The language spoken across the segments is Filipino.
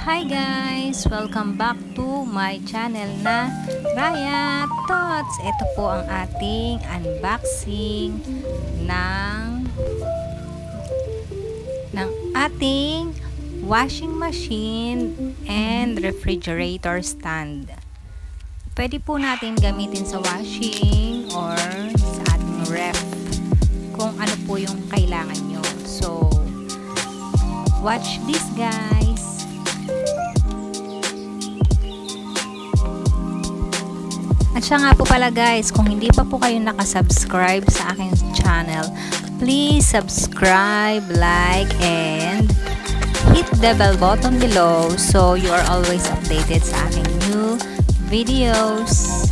Hi guys! Welcome back to my channel na Raya Thoughts. Ito po ang ating unboxing ng ating washing machine and refrigerator stand. Pwede po natin gamitin sa washing or sa ating ref kung ano po yung kailangan nyo. So, watch this guys! At siya nga po pala guys, kung hindi pa po kayo nakasubscribe sa aking channel, please subscribe, like, and hit the bell button below so you are always updated sa aking new videos.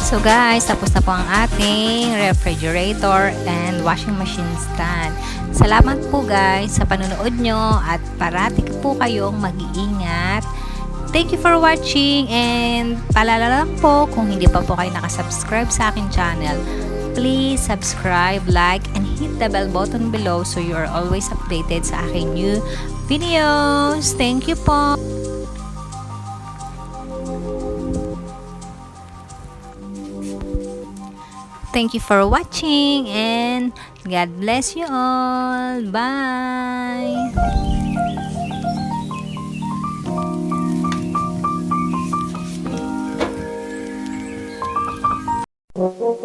So guys, tapos na po ang ating refrigerator and washing machine stand. Salamat po guys sa panonood nyo at parati po kayong mag-iingat. Thank you for watching and paalala lang po kung hindi pa po kayo nakasubscribe sa aking channel, please subscribe, like, and hit the bell button below so you are always updated sa aking new videos. Thank you po! Thank you for watching and God bless you all. Bye! Thank you.